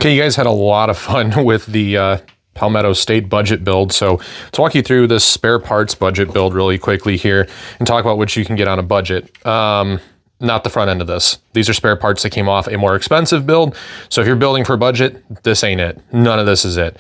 Okay, you guys had a lot of fun with the Palmetto State budget build. So let's walk you through this spare parts budget build really quickly here and talk about what you can get on a budget. Not the front end of this. These are spare parts that came off a more expensive build. So if you're building for a budget, this ain't it. None of this is it.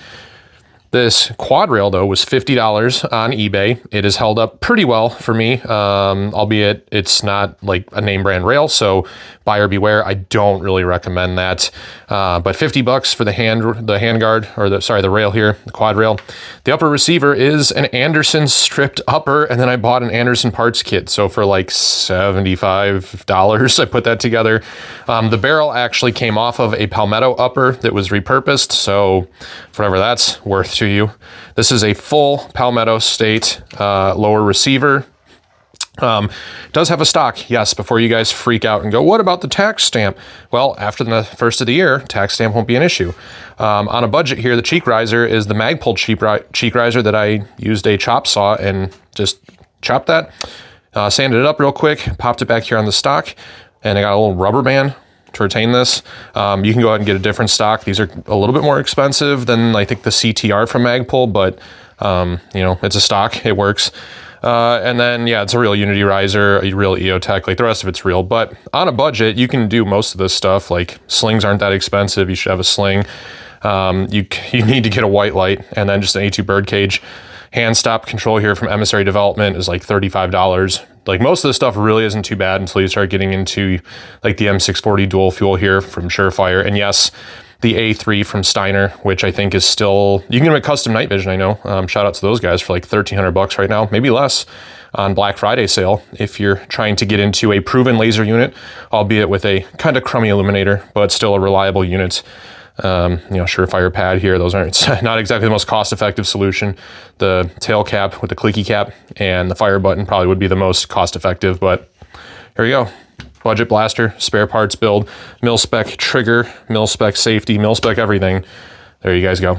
This quad rail, though, was $50 on eBay. It has held up pretty well for me, albeit it's not like a name brand rail, so buyer beware. I don't really recommend that. But $50 for the handguard, or the rail here, the quad rail. The upper receiver is an Anderson stripped upper, and then I bought an Anderson parts kit. So for like $75, I put that together. The barrel actually came off of a Palmetto upper that was repurposed, so whatever that's worth to you. This is a full Palmetto State lower receiver. Does have a stock, yes, before you guys freak out and go, what about the tax stamp? Well, after the first of the year, tax stamp won't be an issue. On a budget here, the cheek riser is the Magpul cheek riser that I used a chop saw and just chopped that, sanded it up real quick, popped it back here on the stock, and I got a little rubber band to retain this. You can go ahead and get a different stock. These are a little bit more expensive than I think the CTR from Magpul, but you know, it's a stock, it works. And then, yeah, it's a real Unity riser, a real EOTech, like the rest of it's real. But on a budget, you can do most of this stuff. Like slings aren't that expensive. You should have a sling. You need to get a white light and then just an A2 birdcage. Hand stop control here from Emissary Development is like $35. Like most of this stuff really isn't too bad until you start getting into like the M640 dual fuel here from SureFire. And yes, the A3 from Steiner, which I think is still, you can get a custom night vision, I know. Shout out to those guys for like $1,300 right now, maybe less on Black Friday sale if you're trying to get into a proven laser unit, albeit with a kind of crummy illuminator, but still a reliable unit. You know, SureFire pad here, those aren't not exactly the most cost-effective solution. The tail cap with the clicky cap and the fire button probably would be the most cost-effective, but here we go. Budget blaster, spare parts build, Milspec trigger, Milspec safety, Milspec everything. There you guys go.